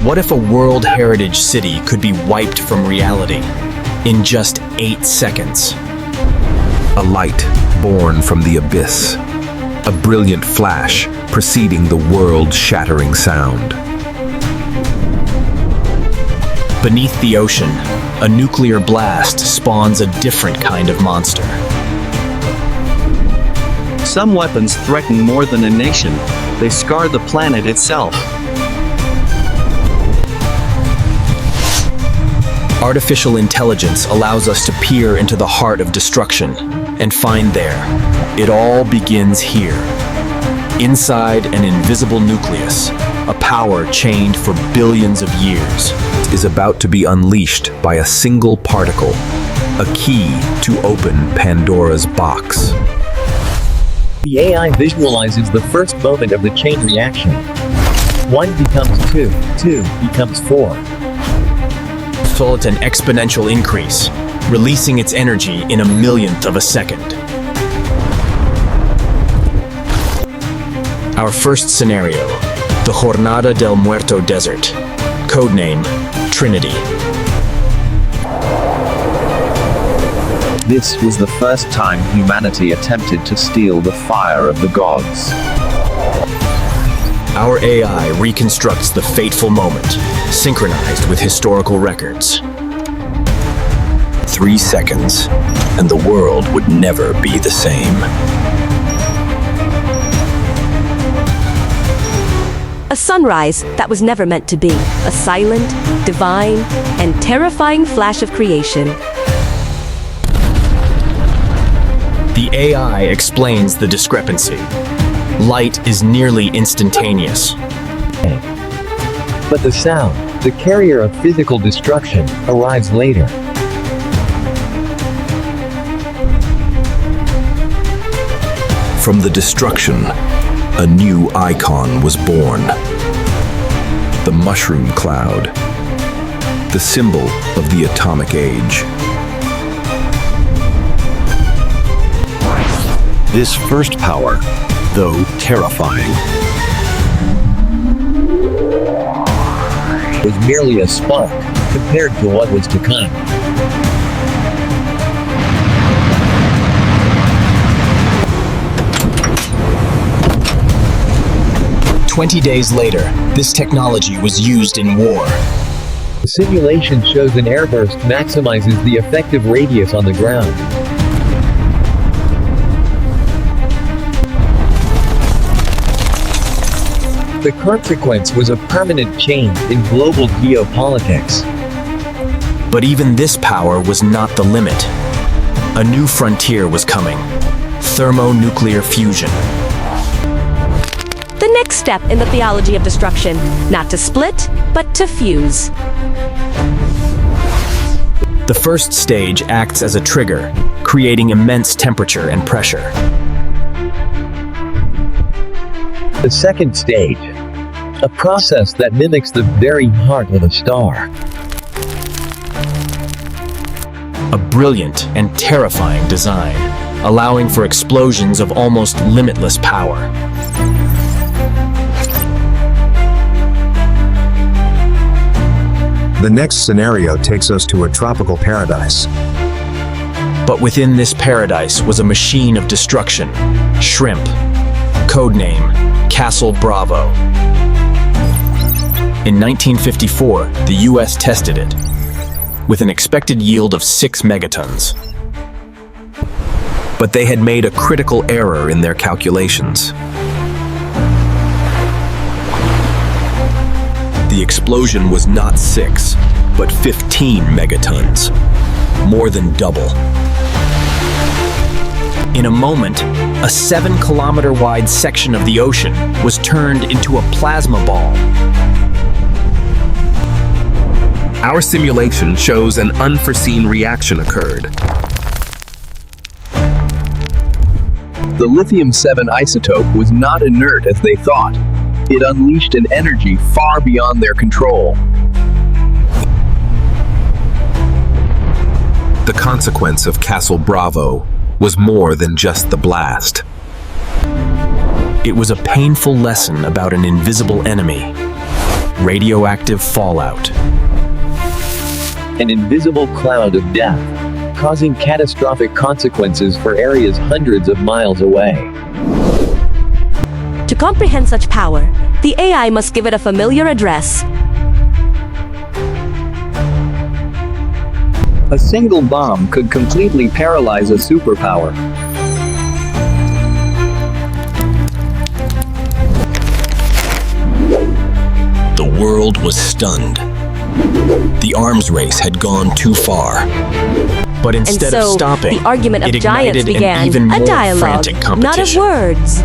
What if a World Heritage city could be wiped from reality in just 8 seconds? A light born from the abyss. A brilliant flash preceding the world-shattering sound. Beneath the ocean, a nuclear blast spawns a different kind of monster. Some weapons threaten more than a nation. They scar the planet itself. Artificial intelligence allows us to peer into the heart of destruction and find there. It all begins here. Inside an invisible nucleus, a power chained for billions of years is about to be unleashed by a single particle, a key to open Pandora's box. The AI visualizes the first moment of the chain reaction. 1 becomes 2, 2 becomes 4. At an exponential increase, releasing its energy in a millionth of a second. Our first scenario, the Jornada del Muerto Desert, codename Trinity. This was the first time humanity attempted to steal the fire of the gods. Our AI reconstructs the fateful moment, synchronized with historical records. 3 seconds, and the world would never be the same. A sunrise that was never meant to be. A silent, divine, and terrifying flash of creation. The AI explains the discrepancy. Light is nearly instantaneous. But the sound, the carrier of physical destruction, arrives later. From the destruction, a new icon was born. The mushroom cloud, the symbol of the atomic age. This first power, though terrifying, was merely a spark compared to what was to come. "20 days later, this technology was used in war. The simulation shows an airburst maximizes the effective radius on the ground. The consequence was a permanent change in global geopolitics. But even this power was not the limit. A new frontier was coming: thermonuclear fusion. The next step in the theology of destruction, not to split, but to fuse. The first stage acts as a trigger, creating immense temperature and pressure. The second stage, a process that mimics the very heart of a star. A brilliant and terrifying design, allowing for explosions of almost limitless power. the next scenario takes us to a tropical paradise. But within this paradise was a machine of destruction, Shrimp, codename Castle Bravo. In 1954, the US tested it, with an expected yield of 6 megatons. But they had made a critical error in their calculations. The explosion was not 6, but 15 megatons, more than double. In a moment, a 7-kilometer-wide section of the ocean was turned into a plasma ball. Our simulation shows an unforeseen reaction occurred. The lithium-7 isotope was not inert as they thought. It unleashed an energy far beyond their control. The consequence of Castle Bravo was more than just the blast. It was a painful lesson about an invisible enemy, radioactive fallout. An invisible cloud of death, causing catastrophic consequences for areas hundreds of miles away. To comprehend such power, the AI must give it a familiar address. A single bomb could completely paralyze a superpower. The world was stunned. The arms race had gone too far. But And instead so, of stopping, the argument of it giants ignited began, an even a more dialogue, frantic not of competition. words.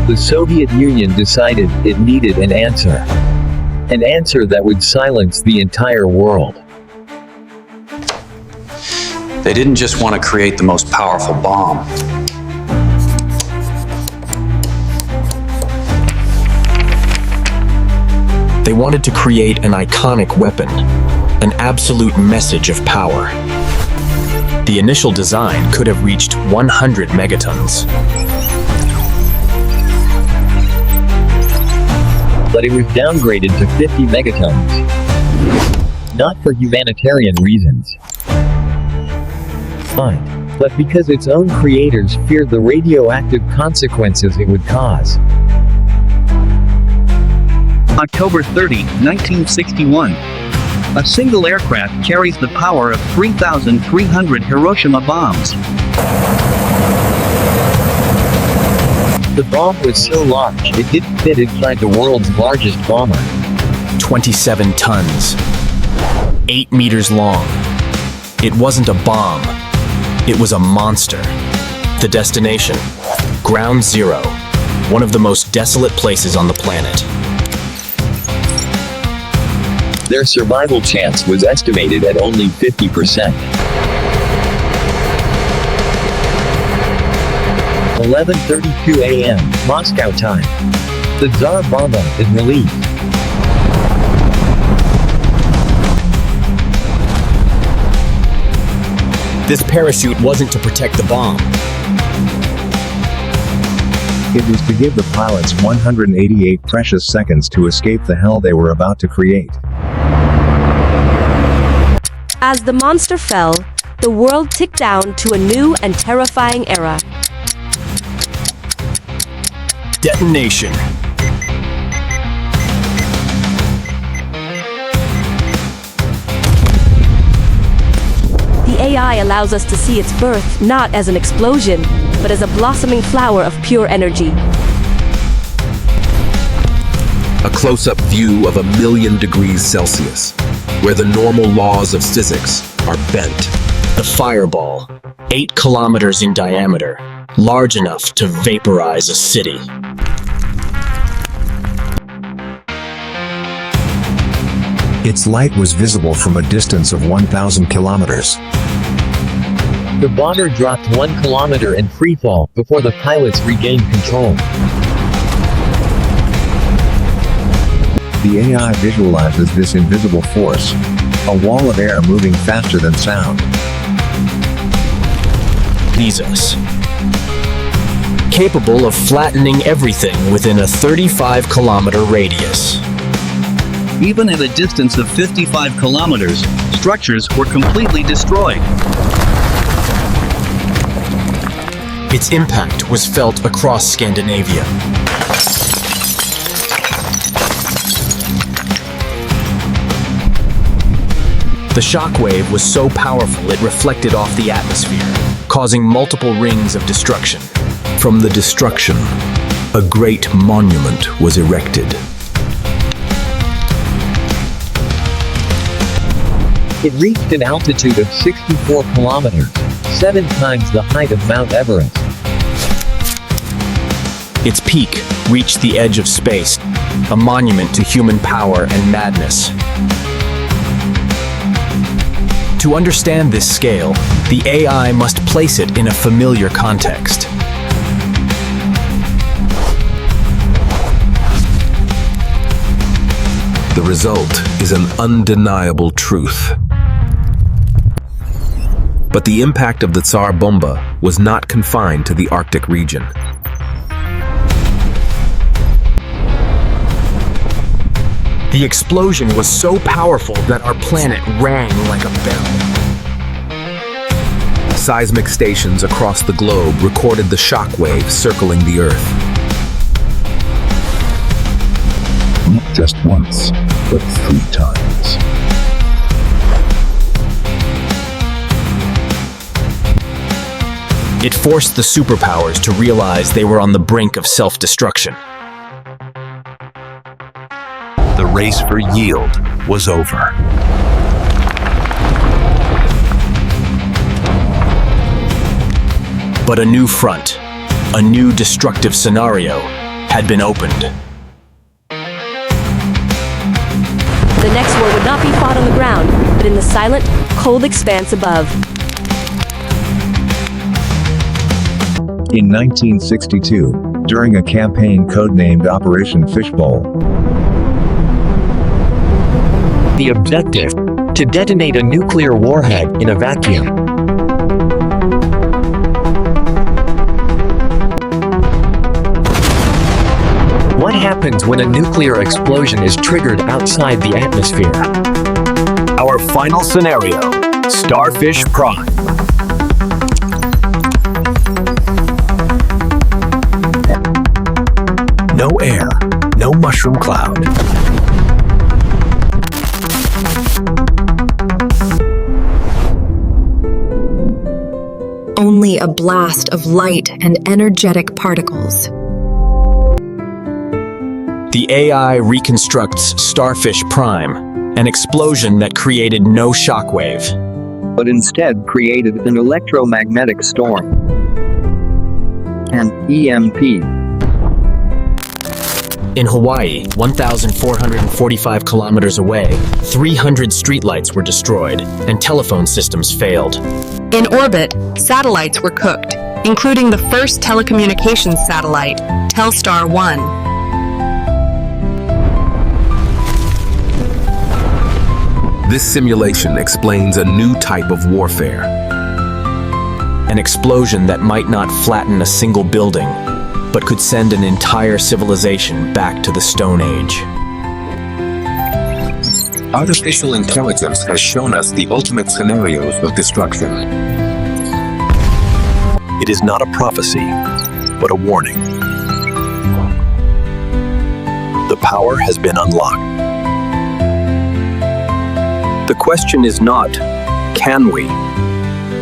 The Soviet Union decided it needed an answer. An answer that would silence the entire world. They didn't just want to create the most powerful bomb. They wanted to create an iconic weapon, an absolute message of power. The initial design could have reached 100 megatons. But it was downgraded to 50 megatons. Not for humanitarian reasons. Fine. But because its own creators feared the radioactive consequences it would cause. October 30, 1961. A single aircraft carries the power of 3,300 Hiroshima bombs. The bomb was so large, it didn't fit inside the world's largest bomber. 27 tons. 8 meters long. It wasn't a bomb. It was a monster. The destination, Ground Zero, one of the most desolate places on the planet. Their survival chance was estimated at only 50%. 11:32 a.m. Moscow time. The Tsar Bomba is released. This parachute wasn't to protect the bomb. It was to give the pilots 188 precious seconds to escape the hell they were about to create. As the monster fell, the world ticked down to a new and terrifying era. Detonation. The AI allows us to see its birth not as an explosion, but as a blossoming flower of pure energy. A close-up view of 1,000,000 degrees Celsius, where the normal laws of physics are bent. The fireball, 8 kilometers in diameter, large enough to vaporize a city. Its light was visible from a distance of 1,000 kilometers. The bomber dropped 1 kilometer in freefall before the pilots regained control. The AI visualizes this invisible force, a wall of air moving faster than sound. Jesus. Capable of flattening everything within a 35-kilometer radius. Even at a distance of 55 kilometers, structures were completely destroyed. Its impact was felt across Scandinavia. The shockwave was so powerful it reflected off the atmosphere, causing multiple rings of destruction. From the destruction, a great monument was erected. It reached an altitude of 64 kilometers, 7 times the height of Mount Everest. Its peak reached the edge of space, a monument to human power and madness. To understand this scale, the AI must place it in a familiar context. The result is an undeniable truth. But the impact of the Tsar Bomba was not confined to the Arctic region. The explosion was so powerful that our planet rang like a bell. Seismic stations across the globe recorded the shockwaves circling the Earth. Not just once, but 3 times. It forced the superpowers to realize they were on the brink of self-destruction. The race for yield was over. But a new front, a new destructive scenario, had been opened. The next war would not be fought on the ground, but in the silent, cold expanse above. In 1962, during a campaign codenamed Operation Fishbowl, The objective: to detonate a nuclear warhead in a vacuum. What happens when a nuclear explosion is triggered outside the atmosphere? Our final scenario, Starfish Prime. No air, no mushroom cloud. Only a blast of light and energetic particles. The AI reconstructs Starfish Prime, an explosion that created no shockwave. but instead created an electromagnetic storm. An EMP. In Hawaii, 1,445 kilometers away, 300 streetlights were destroyed, and telephone systems failed. In orbit, satellites were cooked, including the first telecommunications satellite, Telstar 1. This simulation explains a new type of warfare. An explosion that might not flatten a single building, but could send an entire civilization back to the Stone Age. Artificial intelligence has shown us the ultimate scenarios of destruction. It is not a prophecy, but a warning. The power has been unlocked. The question is not, can we,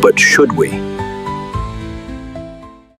but should we?